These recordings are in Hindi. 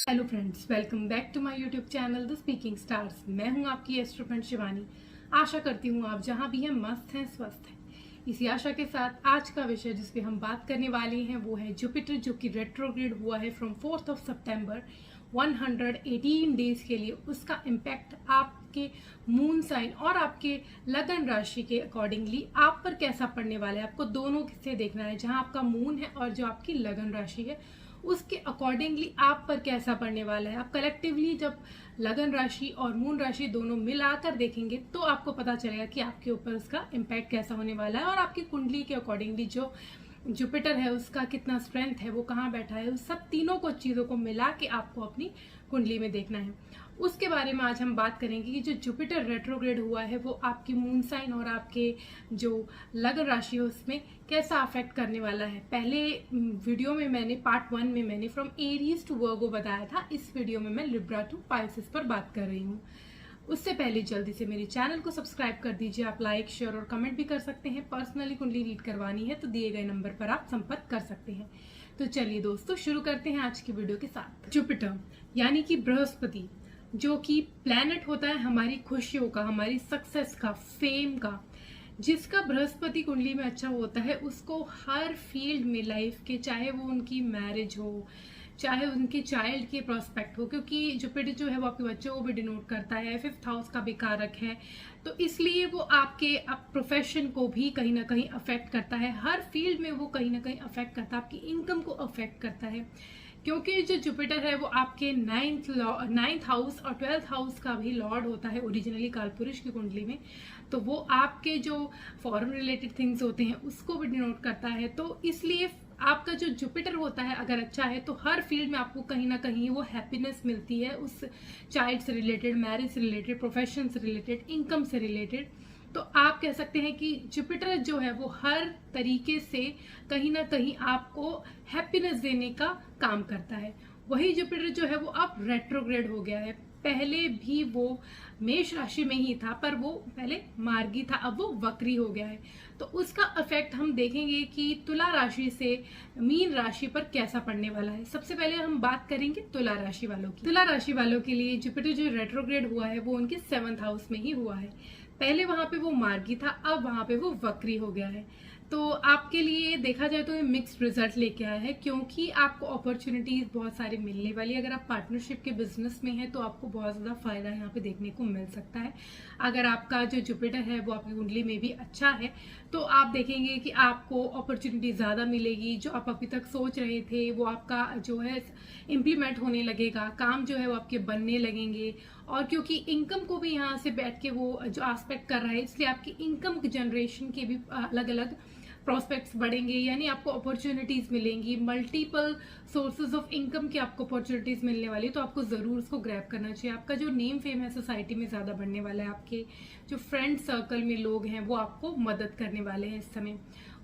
Hello friends, welcome back to my YouTube channel the speaking stars. मैं हूं आपकी एस्ट्रो फ्रेंड शिवानी। आशा करती हूं आप जहां भी हैं मस्त हैं, स्वस्थ हैं। इसी आशा के साथ आज का विषय जिस पे हम बात करने वाले हैं वो है जुपिटर, जो कि रेट्रोग्रेड हुआ है फ्रॉम 4 सितंबर 118 डेज के लिए। उसका इम्पैक्ट आपके मून साइन और आपके लगन राशि के अकॉर्डिंगली आप पर कैसा पड़ने वाला है। आपको दोनों से देखना है, जहां आपका मून है और जो आपकी लगन राशि है उसके अकॉर्डिंगली आप पर कैसा पड़ने वाला है। आप कलेक्टिवली जब लगन राशि और मून राशि दोनों मिलाकर देखेंगे तो आपको पता चलेगा कि आपके ऊपर उसका इम्पैक्ट कैसा होने वाला है, और आपकी कुंडली के अकॉर्डिंगली जो जुपिटर है उसका कितना स्ट्रेंथ है, वो कहाँ बैठा है, उस सब तीनों को चीज़ों को मिला के आपको अपनी कुंडली में देखना है। उसके बारे में आज हम बात करेंगे कि जो जुपिटर रेट्रोग्रेड हुआ है वो आपकी मून साइन और आपके जो लगन राशि है उसमें कैसा अफेक्ट करने वाला है। पहले वीडियो में मैंने पार्ट 1 में मैंने फ्रॉम एरीज टू वर्गो बताया था। इस वीडियो में मैं लिब्रा टू पाइसेस पर बात कर रही हूँ। उससे पहले जल्दी से मेरे चैनल को सब्सक्राइब कर दीजिए। आप लाइक, शेयर और कमेंट भी कर सकते हैं। पर्सनली कुंडली रीड करवानी है तो दिए गए नंबर पर आप संपर्क कर सकते हैं। तो चलिए दोस्तों, शुरू करते हैं आज की वीडियो के साथ। जुपिटर यानी कि बृहस्पति, जो कि प्लैनेट होता है हमारी खुशियों का, हमारी सक्सेस का, फेम का। जिसका बृहस्पति कुंडली में अच्छा होता है उसको हर फील्ड में लाइफ के, चाहे वो उनकी मैरिज हो, चाहे उनके चाइल्ड के प्रोस्पेक्ट हो, क्योंकि जुपिटर जो है वो आपके बच्चों को भी डिनोट करता है, 5th हाउस का भी कारक है। तो इसलिए वो आपके प्रोफेशन को भी कहीं ना कहीं अफेक्ट करता है। हर फील्ड में वो कहीं ना कहीं अफेक्ट करता है, आपकी इनकम को अफेक्ट करता है। क्योंकि जो जुपिटर है वो आपके 9th हाउस और 12th हाउस का भी लॉर्ड होता है ओरिजिनली कालपुरुष की कुंडली में। तो वो आपके जो फॉरेन रिलेटेड थिंग्स होते हैं उसको भी डिनोट करता है। तो इसलिए आपका जो जुपिटर होता है अगर अच्छा है तो हर फील्ड में आपको कहीं ना कहीं वो हैप्पीनेस मिलती है, उस चाइल्ड से रिलेटेड, मैरिज से रिलेटेड, प्रोफेशन से रिलेटेड, इनकम से रिलेटेड। तो आप कह सकते हैं कि जुपिटर जो है वो हर तरीके से कहीं ना कहीं आपको हैप्पीनेस देने का काम करता है। वही जुपिटर जो है वो अब रेट्रोग्रेड हो गया है। पहले भी वो मेष राशि में ही था, पर वो पहले मार्गी था, अब वो वक्री हो गया है। तो उसका इफेक्ट हम देखेंगे कि तुला राशि से मीन राशि पर कैसा पड़ने वाला है। सबसे पहले हम बात करेंगे तुला राशि वालों की। तुला राशि वालों के लिए जुपिटर जो रेट्रोग्रेड हुआ है वो उनके 7th हाउस में ही हुआ है। पहले वहां पे वो मार्गी था, अब वहां पे वो वक्री हो गया है। तो आपके लिए देखा जाए तो ये मिक्स्ड रिजल्ट लेके आया है, क्योंकि आपको अपॉर्चुनिटीज बहुत सारी मिलने वाली है। अगर आप पार्टनरशिप के बिजनेस में हैं तो आपको बहुत ज़्यादा फायदा यहाँ पे देखने को मिल सकता है। अगर आपका जो जुपिटर है वो आपकी कुंडली में भी अच्छा है तो आप देखेंगे कि आपको अपॉर्चुनिटी ज़्यादा मिलेगी। जो आप अभी तक सोच रहे थे वो आपका जो है इम्प्लीमेंट होने लगेगा, काम जो है वो आपके बनने लगेंगे। और क्योंकि इनकम को भी यहाँ से बैठ के वो जो एस्पेक्ट कर रहा है, इसलिए आपकी इनकम जनरेशन के भी अलग अलग प्रोस्पेक्ट्स बढ़ेंगे, यानी आपको अपॉर्चुनिटीज मिलेंगी। मल्टीपल सोर्सेज ऑफ इनकम की आपको अपॉर्चुनिटीज मिलने वाली है, तो आपको जरूर उसको ग्रैब करना चाहिए। आपका जो नेम फेम है सोसाइटी में ज्यादा बढ़ने वाला है। आपके जो फ्रेंड सर्कल में लोग हैं वो आपको मदद करने वाले हैं इस समय।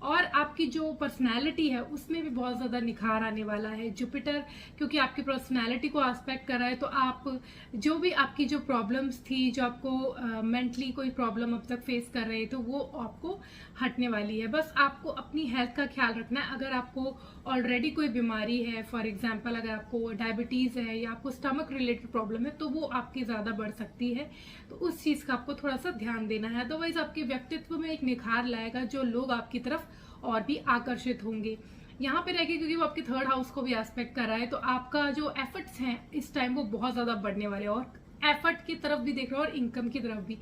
और आपकी जो पर्सनैलिटी है उसमें भी बहुत ज्यादा निखार आने वाला है जुपिटर, क्योंकि आपकी पर्सनैलिटी को एस्पेक्ट कर रहा है। तो आप जो भी आपकी जो प्रॉब्लम्स थी, जो आपको मेंटली कोई प्रॉब्लम अब तक फेस कर रहे थे, तो वो आपको हटने वाली है। बस आपको अपनी हेल्थ का ख्याल रखना है। अगर आपको ऑलरेडी कोई बीमारी है, फॉर एग्जांपल अगर आपको डायबिटीज है या आपको स्टमक रिलेटेड प्रॉब्लम है, तो वो आपकी ज्यादा बढ़ सकती है। तो उस चीज का आपको थोड़ा सा ध्यान देना है। अदरवाइज आपके व्यक्तित्व में एक निखार लाएगा, जो लोग आपकी तरफ और भी आकर्षित होंगे। यहाँ पे रहकर, क्योंकि वो आपके 3rd हाउस को भी एस्पेक्ट कर रहा है, तो आपका जो एफर्ट्स हैं इस टाइम वो बहुत ज्यादा बढ़ने वाले हैं। और एफर्ट की तरफ भी देख रहे हो और इनकम की तरफ भी।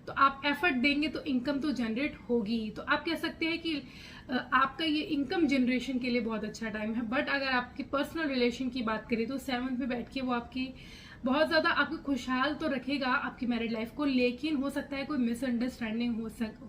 तो आप एफर्ट देंगे तो इनकम तो जनरेट होगी ही। तो आप कह सकते हैं कि आपका ये इनकम जनरेशन के लिए बहुत अच्छा टाइम है। बट अगर आपकी पर्सनल रिलेशन की बात करें तो 7th में बैठ के वो आपकी बहुत ज्यादा आपको खुशहाल तो रखेगा आपकी मैरिड लाइफ को, लेकिन हो सकता है कोई मिसअंडरस्टैंडिंग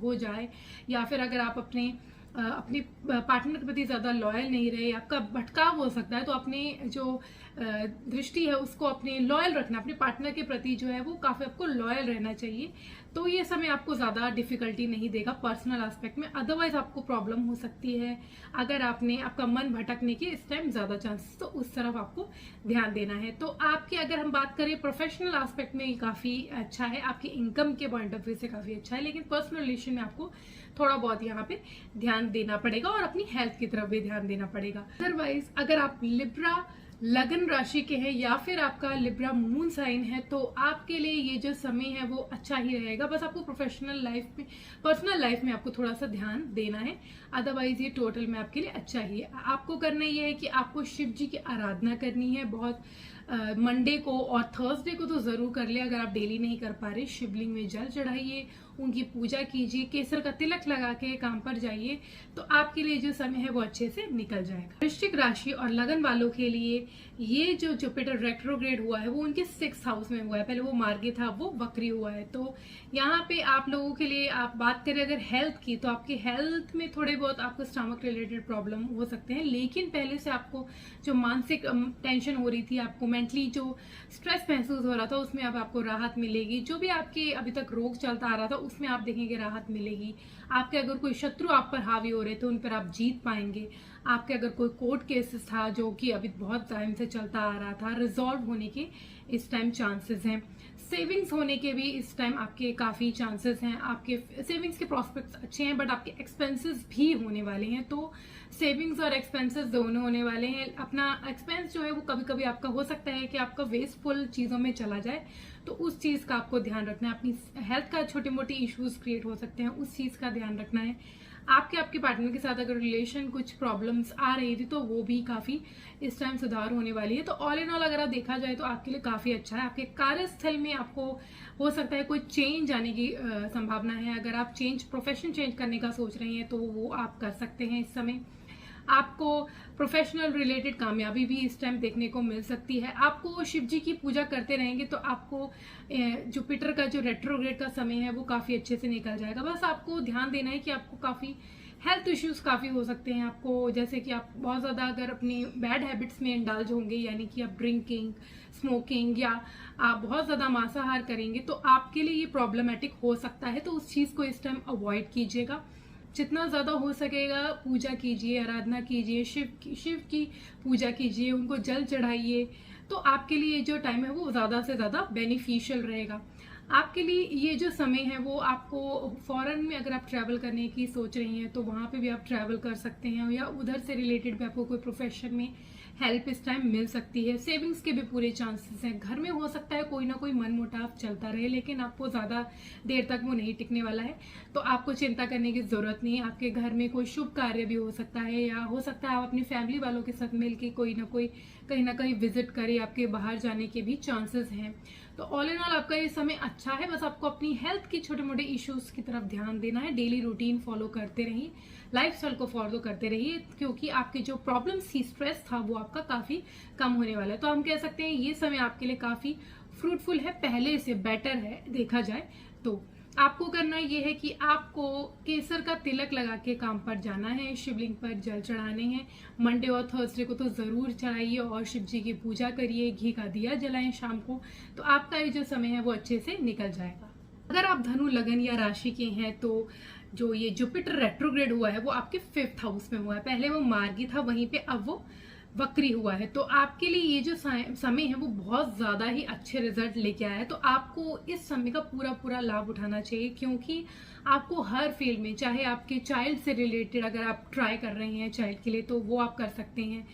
हो जाए, या फिर अगर आप अपने पार्टनर के प्रति ज्यादा लॉयल नहीं रहे, आपका भटकाव हो सकता है। तो अपने जो दृष्टि है उसको अपने लॉयल रखना, अपने पार्टनर के प्रति जो है वो काफी आपको लॉयल रहना चाहिए। तो ये समय आपको ज्यादा डिफिकल्टी नहीं देगा पर्सनल एस्पेक्ट में। अदरवाइज आपको प्रॉब्लम हो सकती है अगर आपका मन भटकने के इस टाइम ज्यादा चांसेस, तो उस तरफ आपको ध्यान देना है। तो आपकी अगर हम बात करें प्रोफेशनल एस्पेक्ट में काफी अच्छा है, आपकी इनकम के पॉइंट ऑफ व्यू से काफी अच्छा है, लेकिन पर्सनल रिलेशन में आपको थोड़ा बहुत यहाँ पे ध्यान देना पड़ेगा और अपनी हेल्थ की तरफ भी ध्यान देना पड़ेगा। अदरवाइज अगर आप लिब्रा लगन राशि के हैं या फिर आपका लिब्रा मून साइन है, तो आपके लिए ये जो समय है वो अच्छा ही रहेगा। बस आपको प्रोफेशनल लाइफ में, पर्सनल लाइफ में आपको थोड़ा सा ध्यान देना है, अदरवाइज ये टोटल में आपके लिए अच्छा ही है। आपको करना ये है कि आपको शिव जी की आराधना करनी है बहुत। मंडे को और थर्सडे को तो जरूर कर ले, अगर आप डेली नहीं कर पा रहे। शिवलिंग में जल चढ़ाइए, उनकी पूजा कीजिए, केसर का तिलक लगा के काम पर जाइए, तो आपके लिए जो समय है वो अच्छे से निकल जाएगा। वृश्चिक राशि और लगन वालों के लिए ये जो जुपिटर रेट्रोग्रेड हुआ है वो उनके 6th हाउस में हुआ है। पहले वो मार्गी था, वो वक्री हुआ है। तो यहाँ पे आप लोगों के लिए, आप बात करें अगर हेल्थ की, तो आपकी हेल्थ में थोड़े बहुत आपको स्टमक रिलेटेड प्रॉब्लम हो सकते हैं, लेकिन पहले से आपको जो मानसिक टेंशन हो रही थी, आपको मेंटली जो स्ट्रेस महसूस हो रहा था, उसमें अब आपको राहत मिलेगी। जो भी आपके अभी तक रोग चलता आ रहा था उसमें आप देखेंगे राहत मिलेगी। आपके अगर कोई शत्रु आप पर हावी हो रहे थे, उन पर आप जीत पाएंगे। आपके अगर कोई कोर्ट केसेस था जो कि अभी बहुत टाइम से चलता आ रहा था, रिजॉल्व होने के इस टाइम चांसेस हैं। सेविंग्स होने के भी इस टाइम आपके काफी चांसेस हैं। आपके सेविंग्स के प्रोस्पेक्ट्स अच्छे हैं, बट आपके एक्सपेंसेस भी होने वाले हैं। तो सेविंग्स और एक्सपेंसेस दोनों होने वाले हैं। अपना एक्सपेंस जो है वो कभी कभी आपका हो सकता है कि आपका वेस्टफुल चीजों में चला जाए, तो उस चीज का आपको ध्यान रखना है। अपनी हेल्थ का छोटे मोटे इश्यूज क्रिएट हो सकते हैं, उस चीज का ध्यान रखना है। आपके पार्टनर के साथ अगर रिलेशन कुछ प्रॉब्लम्स आ रही थी, तो वो भी काफी इस टाइम सुधार होने वाली है। तो ऑल इन ऑल अगर आप देखा जाए तो आपके लिए काफी अच्छा है। आपके कार्यस्थल में आपको हो सकता है कोई चेंज आने की संभावना है। अगर आप प्रोफेशन चेंज करने का सोच रहे हैं तो वो आप कर सकते हैं इस समय। आपको प्रोफेशनल रिलेटेड कामयाबी भी इस टाइम देखने को मिल सकती है। आपको शिव जी की पूजा करते रहेंगे तो आपको जुपिटर का जो रेट्रोग्रेड का समय है वो काफी अच्छे से निकल जाएगा। बस आपको ध्यान देना है कि आपको काफी हेल्थ इश्यूज काफी हो सकते हैं आपको, जैसे कि आप बहुत ज्यादा अगर अपनी बैड हैबिट्स में इंडल्ज होंगे, यानी कि आप ड्रिंकिंग, स्मोकिंग, या आप बहुत ज्यादा मांसाहार करेंगे, तो आपके लिए ये प्रॉब्लमेटिक हो सकता है। तो उस चीज को इस टाइम अवॉइड कीजिएगा। जितना ज्यादा हो सकेगा पूजा कीजिए, आराधना कीजिए, शिव की पूजा कीजिए, उनको जल चढ़ाइए, तो आपके लिए जो टाइम है वो ज्यादा से ज्यादा बेनिफिशियल रहेगा। आपके लिए ये जो समय है वो आपको फॉरेन में अगर आप ट्रैवल करने की सोच रही हैं तो वहां पे भी आप ट्रैवल कर सकते हैं, या उधर से रिलेटेड भी आपको कोई प्रोफेशन में हेल्प इस टाइम मिल सकती है। सेविंग्स के भी पूरे चांसेस हैं। घर में हो सकता है कोई ना कोई मनमुटाव चलता रहे, लेकिन आपको ज्यादा देर तक वो नहीं टिकने वाला है, तो आपको चिंता करने की जरूरत नहीं है। आपके घर में कोई शुभ कार्य भी हो सकता है, या हो सकता है आप अपनी फैमिली वालों के साथ मिलकर कोई ना कोई कहीं ना कहीं विजिट करे। आपके बाहर जाने के भी चांसेस हैं। तो ऑल इन ऑल आपका ये समय अच्छा है। बस आपको अपनी हेल्थ की छोटे मोटे इश्यूज की तरफ ध्यान देना है। डेली रूटीन फॉलो करते रहिए, लाइफस्टाइल को फॉलो करते रहिए, क्योंकि आपके जो प्रॉब्लम्स थी, स्ट्रेस था, वो आपका काफी कम होने वाला है। तो हम कह सकते हैं ये समय आपके लिए काफी फ्रूटफुल है, पहले से बेटर है देखा जाए तो। आपको करना ये है कि आपको केसर का तिलक लगा के काम पर जाना है, शिवलिंग पर जल चढ़ाने हैं। मंडे और थर्सडे को तो जरूर चढ़ाइए और शिव जी की पूजा करिए, घी का दिया जलाएं शाम को, तो आपका ये जो समय है वो अच्छे से निकल जाएगा। अगर आप धनु लगन या राशि के हैं तो जो ये जुपिटर रेट्रोग्रेड हुआ है वो आपके 5th हाउस में हुआ है। पहले वो मार्गी था, वहीं पे अब वो वक्री हुआ है। तो आपके लिए ये जो समय है वो बहुत ज्यादा ही अच्छे रिजल्ट लेके आया है। तो आपको इस समय का पूरा पूरा लाभ उठाना चाहिए, क्योंकि आपको हर फील्ड में, चाहे आपके चाइल्ड से रिलेटेड अगर आप ट्राई कर रहे हैं चाइल्ड के लिए, तो वो आप कर सकते हैं।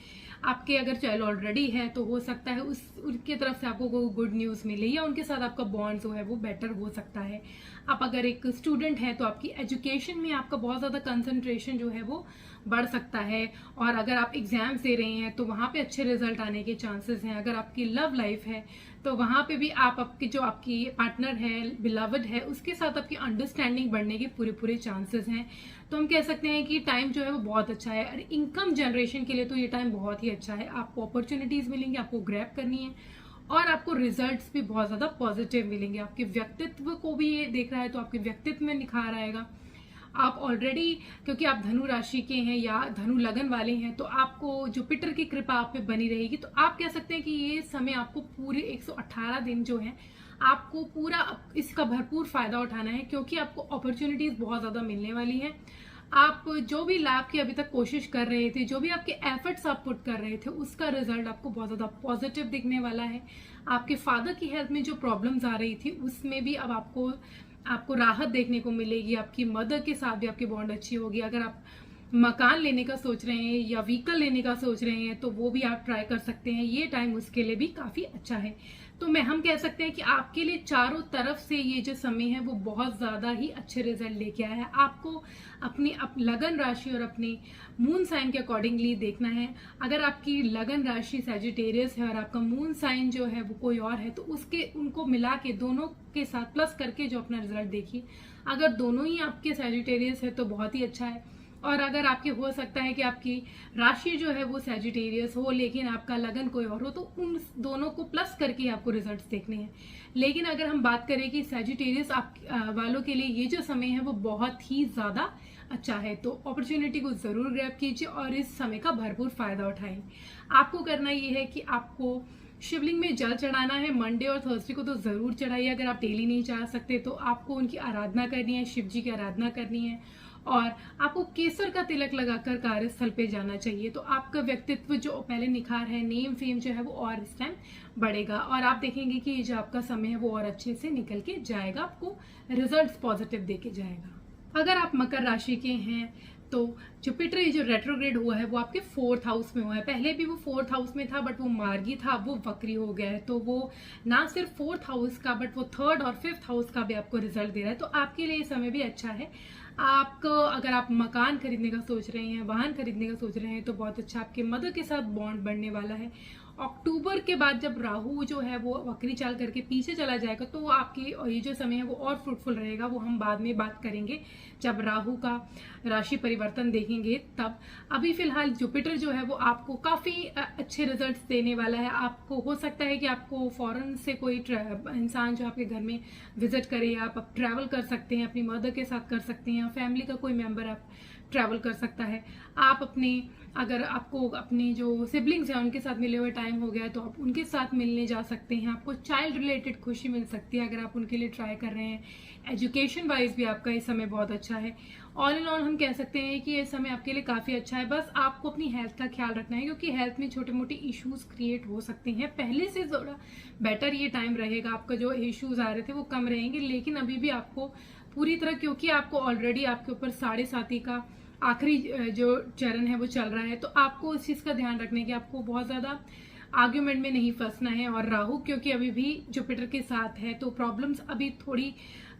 आपके अगर चाइल्ड ऑलरेडी है तो हो सकता है उनकी तरफ से आपको कोई गुड न्यूज मिले, या उनके साथ आपका बॉन्ड जो है वो बेटर हो सकता है। आप अगर एक स्टूडेंट हैं तो आपकी एजुकेशन में आपका बहुत ज्यादा कंसंट्रेशन जो है वो बढ़ सकता है। और अगर आप एग्जाम्स दे रहे हैं तो वहां पे अच्छे रिजल्ट आने के चांसेस हैं। अगर आपकी लव लाइफ है तो वहां पे भी आपकी जो आपकी पार्टनर है, बिलवड है, उसके साथ आपकी अंडरस्टैंडिंग बढ़ने के पूरे चांसेस हैं। तो हम कह सकते हैं कि टाइम जो है वो बहुत अच्छा है। और इनकम जनरेशन के लिए तो ये टाइम बहुत ही अच्छा है। आपको अपॉर्चुनिटीज मिलेंगी, आपको ग्रैब करनी है, और आपको रिजल्ट्स भी बहुत ज्यादा पॉजिटिव मिलेंगे। आपके व्यक्तित्व को भी ये देख रहा है तो आपके व्यक्तित्व में निखार आएगा। आप ऑलरेडी, क्योंकि आप धनु राशि के हैं या धनु लगन वाले हैं, तो आपको जुपिटर की कृपा आप पे बनी रहेगी। तो आप कह सकते हैं कि ये समय आपको पूरे 118 दिन जो है आपको पूरा इसका भरपूर फायदा उठाना है, क्योंकि आपको अपॉर्चुनिटीज बहुत ज्यादा मिलने वाली है। आप जो भी लाभ की अभी तक कोशिश कर रहे थे, जो भी आपके एफर्ट्स आप पुट कर रहे थे, उसका रिजल्ट आपको बहुत ज्यादा पॉजिटिव दिखने वाला है। आपके फादर की हेल्थ में जो प्रॉब्लम्स आ रही थी उसमें भी अब आपको राहत देखने को मिलेगी। आपकी मदर के साथ भी आपकी बॉन्ड अच्छी होगी। अगर आप मकान लेने का सोच रहे हैं या व्हीकल लेने का सोच रहे हैं तो वो भी आप ट्राई कर सकते हैं। ये टाइम उसके लिए भी काफ़ी अच्छा है। तो हम कह सकते हैं कि आपके लिए चारों तरफ से ये जो समय है वो बहुत ज़्यादा ही अच्छे रिजल्ट लेके आया है। आपको अपनी लगन राशि और अपने मून साइन के अकॉर्डिंगली देखना है। अगर आपकी लगन राशि सैजिटेरियस है और आपका मून साइन जो है वो कोई और है तो उनको मिला के दोनों के साथ प्लस करके जो अपना रिजल्ट देखिए। अगर दोनों ही आपके सैजिटेरियस है तो बहुत ही अच्छा है। और अगर आपके हो सकता है कि आपकी राशि जो है वो सैजिटेरियस हो लेकिन आपका लगन कोई और हो तो उन दोनों को प्लस करके आपको रिजल्ट्स देखने हैं। लेकिन अगर हम बात करें कि सैजिटेरियस वालों के लिए ये जो समय है वो बहुत ही ज़्यादा अच्छा है, तो अपॉर्चुनिटी को ज़रूर ग्रैब कीजिए और इस समय का भरपूर फायदा उठाएं। आपको करना ये है कि आपको शिवलिंग में जल चढ़ाना है। मंडे और थर्सडे को तो ज़रूर चढ़ाइए। अगर आप डेली नहीं चढ़ा सकते तो आपको उनकी आराधना करनी है, शिव जी की आराधना करनी है और आपको केसर का तिलक लगाकर कार्यस्थल पे जाना चाहिए। तो आपका व्यक्तित्व जो पहले निखार है, नेम फेम जो है वो और इस टाइम बढ़ेगा और आप देखेंगे कि ये जो आपका समय है वो और अच्छे से निकल के जाएगा, आपको रिजल्ट्स पॉजिटिव दे के जाएगा। अगर आप मकर राशि के हैं तो जुपिटर ये जो रेट्रोग्रेड हुआ है वो आपके 4th हाउस में हुआ है। पहले भी वो 4th हाउस में था बट वो मार्गी था, वो वक्री हो गया है। तो वो ना सिर्फ 4th हाउस का बट वो 3rd और 5th हाउस का भी आपको रिजल्ट दे रहा है। तो आपके लिए समय भी अच्छा है। आपको अगर आप मकान खरीदने का सोच रहे हैं, वाहन खरीदने का सोच रहे हैं तो बहुत अच्छा। आपके मदर के साथ बॉन्ड बढ़ने वाला है। अक्टूबर के बाद जब राहु जो है वो वक्री चाल करके पीछे चला जाएगा तो आपके ये जो समय है वो और फ्रूटफुल रहेगा। वो हम बाद में बात करेंगे जब राहु का राशि परिवर्तन देखेंगे तब। अभी फिलहाल जुपिटर जो है वो आपको काफ़ी अच्छे रिजल्ट्स देने वाला है। आपको हो सकता है कि आपको फॉरेन से कोई इंसान जो आपके घर में विजिट करे, आप ट्रैवल कर सकते हैं, अपनी मदर के साथ कर सकते हैं, फैमिली का कोई मेंबर आप ट्रैवल कर सकता है। आप अगर आपको अपने जो सिबलिंग्स हैं उनके साथ मिले हुए टाइम हो गया है तो आप उनके साथ मिलने जा सकते हैं। आपको चाइल्ड रिलेटेड खुशी मिल सकती है अगर आप उनके लिए ट्राई कर रहे हैं। एजुकेशन वाइज भी आपका ये समय बहुत अच्छा है। ऑल इन ऑल हम कह सकते हैं कि ये समय आपके लिए काफ़ी अच्छा है। बस आपको अपनी हेल्थ का ख्याल रखना है क्योंकि हेल्थ में छोटे मोटे इश्यूज क्रिएट हो सकते हैं। पहले से थोड़ा बेटर ये टाइम रहेगा, आपका जो इश्यूज आ रहे थे वो कम रहेंगे, लेकिन अभी भी आपको पूरी तरह, क्योंकि आपको ऑलरेडी आपके ऊपर 7.5 का आखिरी जो चरण है वो चल रहा है, तो आपको इस चीज़ का ध्यान रखना है कि आपको बहुत ज़्यादा आर्ग्यूमेंट में नहीं फंसना है। और राहु क्योंकि अभी भी जुपिटर के साथ है तो प्रॉब्लम्स अभी थोड़ी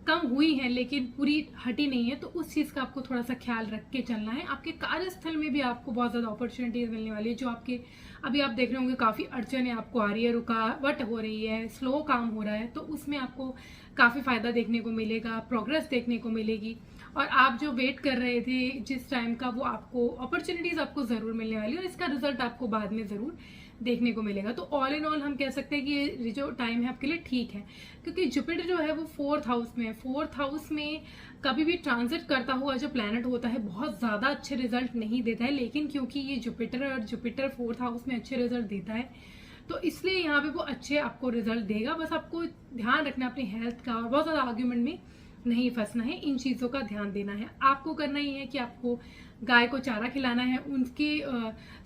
कम हुई हैं लेकिन पूरी हटी नहीं है, तो उस चीज़ का आपको थोड़ा सा ख्याल रख के चलना है। आपके कार्यस्थल में भी आपको बहुत ज़्यादा अपॉर्चुनिटीज मिलने वाली है। जो आपके अभी आप देख रहे होंगे काफ़ी अड़चने आपको आ रही है, रुकावट हो रही है, स्लो काम हो रहा है, तो उसमें आपको काफ़ी फायदा देखने को मिलेगा, प्रोग्रेस देखने को मिलेगी। और आप जो वेट कर रहे थे जिस टाइम का, वो आपको अपॉर्चुनिटीज आपको ज़रूर मिलने वाली है और इसका रिजल्ट आपको बाद में ज़रूर देखने को मिलेगा। तो ऑल इन ऑल हम कह सकते हैं कि ये जो टाइम है आपके लिए ठीक है, क्योंकि जुपिटर जो है वो 4th हाउस में है। 4th हाउस में कभी भी ट्रांजिट करता हुआ जो प्लैनेट होता है बहुत ज़्यादा अच्छे रिजल्ट नहीं देता है, लेकिन क्योंकि ये जुपिटर 4th हाउस में अच्छे रिजल्ट देता है तो इसलिए यहाँ पे वो अच्छे आपको रिजल्ट देगा। बस आपको ध्यान रखना अपनी हेल्थ का और बहुत ज़्यादा आर्ग्यूमेंट में नहीं फंसना है, इन चीज़ों का ध्यान देना है। आपको करना ही है कि आपको गाय को चारा खिलाना है, उनके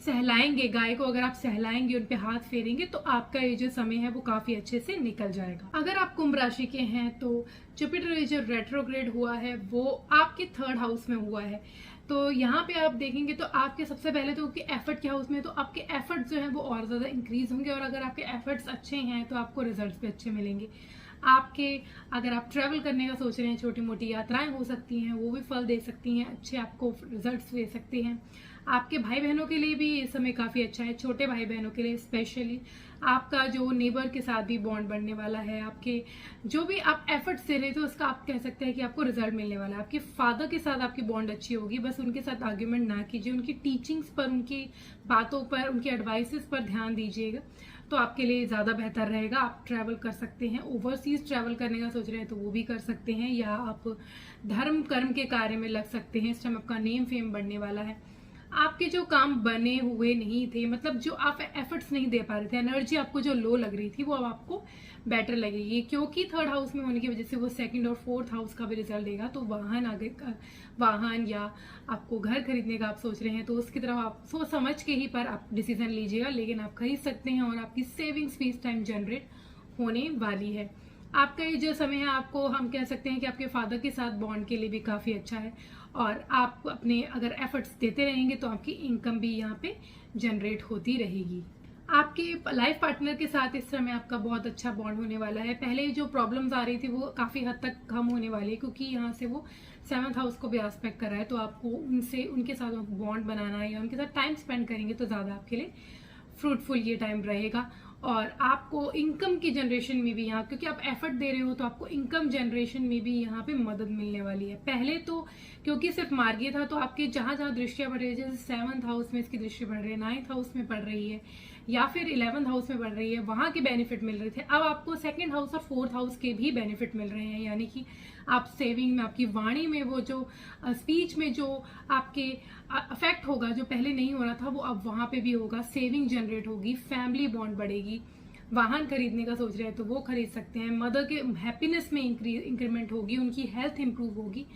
सहलाएंगे गाय को, अगर आप सहलाएंगे, उन पे हाथ फेरेंगे तो आपका ये जो समय है वो काफ़ी अच्छे से निकल जाएगा। अगर आप कुंभ राशि के हैं तो जुपिटर जो रेट्रोग्रेड हुआ है वो आपके 3rd हाउस में हुआ है। तो यहाँ पे आप देखेंगे तो आपके सबसे पहले तो आपके एफर्ट के हाउस में, तो आपके एफर्ट्स जो है वो और ज़्यादा इंक्रीज होंगे और अगर आपके एफर्ट्स अच्छे हैं तो आपको रिजल्ट्स भी अच्छे मिलेंगे। अगर आप ट्रैवल करने का सोच रहे हैं, छोटी मोटी यात्राएं हो सकती हैं, वो भी फल दे सकती हैं, अच्छे आपको रिजल्ट्स दे सकती हैं। आपके भाई बहनों के लिए भी ये समय काफ़ी अच्छा है, छोटे भाई बहनों के लिए स्पेशली। आपका जो नेबर के साथ भी बॉन्ड बनने वाला है, आपके जो भी आप एफर्ट्स दे रहे थे उसका आप कह सकते हैं कि आपको रिजल्ट मिलने वाला है। आपके फादर के साथ आपकी बॉन्ड अच्छी होगी, बस उनके साथ आर्ग्यूमेंट ना कीजिए, उनकी टीचिंग्स पर, उनकी बातों पर, उनकी एडवाइसेस पर ध्यान दीजिएगा तो आपके लिए ज़्यादा बेहतर रहेगा। आप ट्रैवल कर सकते हैं, ओवरसीज ट्रैवल करने का सोच रहे हैं तो वो भी कर सकते हैं, या आप धर्म कर्म के कार्य में लग सकते हैं। इस टाइम आपका नेम फेम बढ़ने वाला है। आपके जो काम बने हुए नहीं थे, मतलब जो आप एफर्ट्स नहीं दे पा रहे थे, एनर्जी आपको जो लो लग रही थी वो अब आपको बेटर लगेगी, क्योंकि 3rd हाउस में होने की वजह से वो 2nd और 4th हाउस का भी रिजल्ट देगा। तो वाहन या आपको घर खरीदने का आप सोच रहे हैं तो उसकी तरफ आप सोच समझ के ही पर आप डिसीजन लीजिएगा, लेकिन आप खरीद सकते हैं और आपकी सेविंग्स भी इस टाइम जनरेट होने वाली है। आपका ये जो समय है, आपको हम कह सकते हैं कि आपके फादर के साथ बॉन्ड के लिए भी काफ़ी अच्छा है और आप अपने अगर एफर्ट्स देते रहेंगे तो आपकी इनकम भी यहाँ पे जनरेट होती रहेगी। आपके लाइफ पार्टनर के साथ इस समय आपका बहुत अच्छा बॉन्ड होने वाला है। पहले जो प्रॉब्लम्स आ रही थी वो काफ़ी हद तक कम होने वाली है, क्योंकि यहाँ से वो 7th हाउस को भी एस्पेक्ट कर रहा है। तो आपको उनके साथ बॉन्ड बनाना है या उनके साथ टाइम स्पेंड करेंगे तो ज़्यादा आपके लिए फ्रूटफुल ये टाइम रहेगा। और आपको इनकम की जनरेशन में भी यहाँ, क्योंकि आप एफर्ट दे रहे हो तो आपको इनकम जनरेशन में भी यहाँ पे मदद मिलने वाली है। पहले तो क्योंकि सिर्फ मार्गी था तो आपके जहाँ जहाँ दृष्टियाँ बढ़ रही है, जैसे 7th हाउस में इसकी दृष्टि बढ़ रही है, 9th हाउस में पड़ रही है या फिर 11th हाउस में बढ़ रही है, वहाँ के बेनिफिट मिल रहे थे। अब आपको 2nd हाउस और 4th हाउस के भी बेनिफिट मिल रहे हैं, यानी कि आप सेविंग में, आपकी वाणी में, वो जो स्पीच में जो आपके अफेक्ट होगा, जो पहले नहीं हो रहा था वो अब वहाँ पे भी होगा। सेविंग जनरेट होगी, फैमिली बॉन्ड बढ़ेगी, वाहन खरीदने का सोच रहे हैं तो वो खरीद सकते हैं, मदर के हैप्पीनेस में इंक्रीमेंट होगी, उनकी हेल्थ इंप्रूव होगी।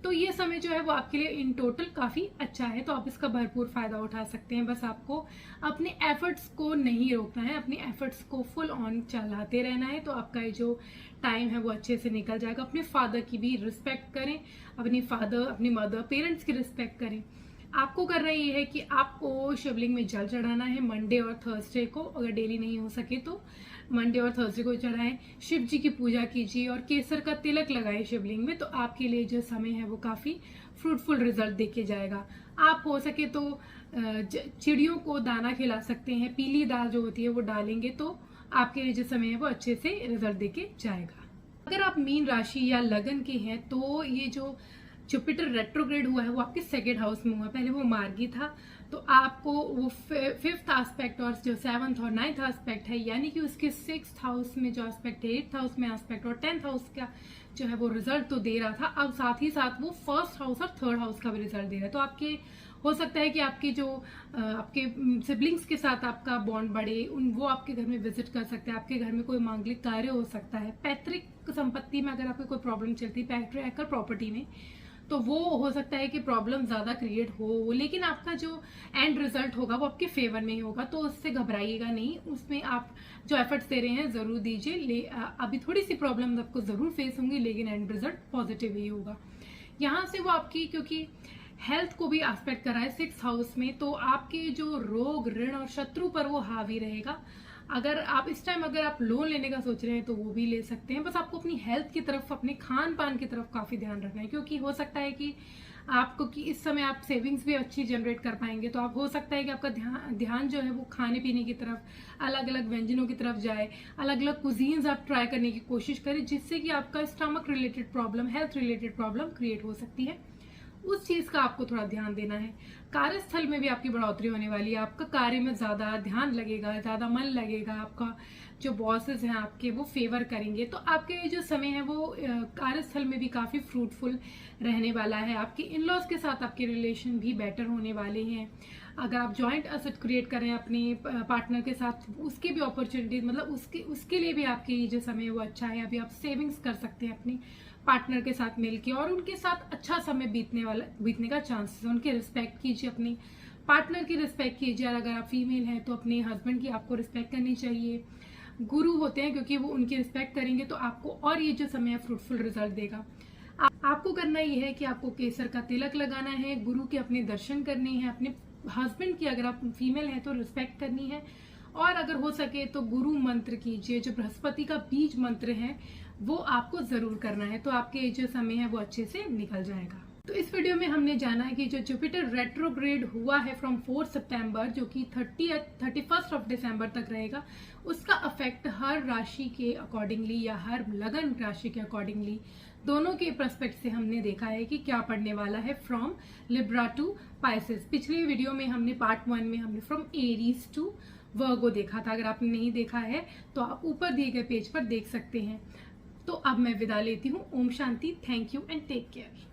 तो ये समय जो है वो आपके लिए इन टोटल काफ़ी अच्छा है, तो आप इसका भरपूर फायदा उठा सकते हैं। बस आपको अपने एफर्ट्स को नहीं रोकना है, अपने एफर्ट्स को फुल ऑन चलाते रहना है, तो आपका ये जो टाइम है वो अच्छे से निकल जाएगा। अपने फादर की भी रिस्पेक्ट करें, अपनी मदर, पेरेंट्स की रिस्पेक्ट करें। आपको करना ये है कि आपको शिवलिंग में जल चढ़ाना है मंडे और थर्सडे को, अगर डेली नहीं हो सके तो मंडे और थर्सडे को चढ़ाएं। शिव जी की पूजा कीजिए और केसर का तिलक लगाएं शिवलिंग में, तो आपके लिए जो समय है वो काफ़ी फ्रूटफुल रिजल्ट देके जाएगा। आप हो सके तो चिड़ियों को दाना खिला सकते हैं, पीली दाल जो होती है वो डालेंगे तो आपके लिए जो समय है वो अच्छे से रिजल्ट देके जाएगा। अगर आप मीन राशि या लगन के हैं तो ये जो जुपिटर रेट्रोग्रेड हुआ है वो आपके 2nd हाउस में हुआ, पहले वो मार्गी था, तो आपको वो 5th एस्पेक्ट और जो 7th और 9th एस्पेक्ट है, यानी कि उसके 6th हाउस में जो एस्पेक्ट है, 8th हाउस में एस्पेक्ट और 10th हाउस का जो है वो रिजल्ट तो दे रहा था, अब साथ ही साथ वो 1st हाउस और 3rd हाउस का भी रिजल्ट दे रहा है। तो आपके हो सकता है कि आपके जो आपके सिबलिंग्स के साथ आपका बॉन्ड बढ़े, वो आपके घर में विजिट कर सकते हैं, आपके घर में कोई मांगलिक कार्य हो सकता है, पैतृक संपत्ति में अगर आपको कोई प्रॉब्लम चलती है, पैतृक प्रॉपर्टी में, तो वो हो सकता है कि प्रॉब्लम ज़्यादा क्रिएट हो, लेकिन आपका जो एंड रिजल्ट होगा वो आपके फेवर में ही होगा, तो उससे घबराइएगा नहीं। उसमें आप जो एफर्ट्स दे रहे हैं ज़रूर दीजिए। अभी थोड़ी सी प्रॉब्लम आपको ज़रूर फेस होंगी, लेकिन एंड रिजल्ट पॉजिटिव ही होगा। यहाँ से वो आपकी, क्योंकि हेल्थ को भी एस्पेक्ट करा है 6th हाउस में, तो आपके जो रोग, ऋण और शत्रु पर वो हावी रहेगा। अगर आप इस टाइम अगर आप लोन लेने का सोच रहे हैं तो वो भी ले सकते हैं। बस आपको अपनी हेल्थ की तरफ, अपने खान पान की तरफ काफ़ी ध्यान रखना है, क्योंकि हो सकता है कि आपको कि इस समय आप सेविंग्स भी अच्छी जनरेट कर पाएंगे, तो आप हो सकता है कि आपका ध्यान जो है वो खाने पीने की तरफ, अलग अलग व्यंजनों की तरफ जाए, अलग अलग कुजीन्स आप ट्राई करने की कोशिश करें, जिससे कि आपका stomach related problem, health related problem create हो सकती है। उस चीज का आपको थोड़ा ध्यान देना है। कार्यस्थल में भी आपकी बढ़ोतरी होने वाली है, आपका कार्य में ज्यादा ध्यान लगेगा, ज्यादा मन लगेगा, आपका जो बॉसेस हैं आपके वो फेवर करेंगे, तो आपके जो समय है वो कार्यस्थल में भी काफी फ्रूटफुल रहने वाला है। आपके इन लॉज के साथ आपके रिलेशन भी बेटर होने वाले हैं। अगर आप जॉइंट एसेट क्रिएट करें अपने पार्टनर के साथ, उसकी भी अपॉर्चुनिटीज, मतलब उसके लिए भी आपके जो समय है वो अच्छा है। अभी आप सेविंग्स कर सकते हैं अपने पार्टनर के साथ मिलके, और उनके साथ अच्छा समय बीतने का चांसेस है। उनकी रिस्पेक्ट कीजिए, अपने पार्टनर की रिस्पेक्ट कीजिए, और अगर आप फीमेल हैं तो अपने हस्बैंड की आपको रिस्पेक्ट करनी चाहिए। गुरु होते हैं, क्योंकि वो उनकी रिस्पेक्ट करेंगे तो आपको और ये जो समय है फ्रूटफुल रिजल्ट देगा। आपको करना ये है कि आपको केसर का तिलक लगाना है, गुरु के अपने दर्शन करने हैं, अपने हस्बैंड की अगर आप फीमेल हैं तो रिस्पेक्ट करनी है, और अगर हो सके तो गुरु मंत्र कीजिए, जो बृहस्पति का बीज मंत्र है वो आपको जरूर करना है, तो आपके जो समय है वो अच्छे से निकल जाएगा। तो इस वीडियो में हमने जाना है कि जो जुपिटर रेट्रोग्रेड हुआ है फ्रॉम 4 सितंबर, जो कि 31 ऑफ दिसंबर तक रहेगा, उसका अफेक्ट हर राशि के अकॉर्डिंगली या हर लगन राशि के अकॉर्डिंगली, दोनों के पर्सपेक्ट से हमने देखा है कि क्या पड़ने वाला है फ्रॉम लिब्रा टू पाइसेस। पिछले वीडियो में हमने पार्ट 1 में हमने फ्रॉम एरीज टू वर्गो देखा था। अगर आपने नहीं देखा है तो आप ऊपर दिए गए पेज पर देख सकते हैं। तो अब मैं विदा लेती हूँ। Om Shanti, thank you and take care.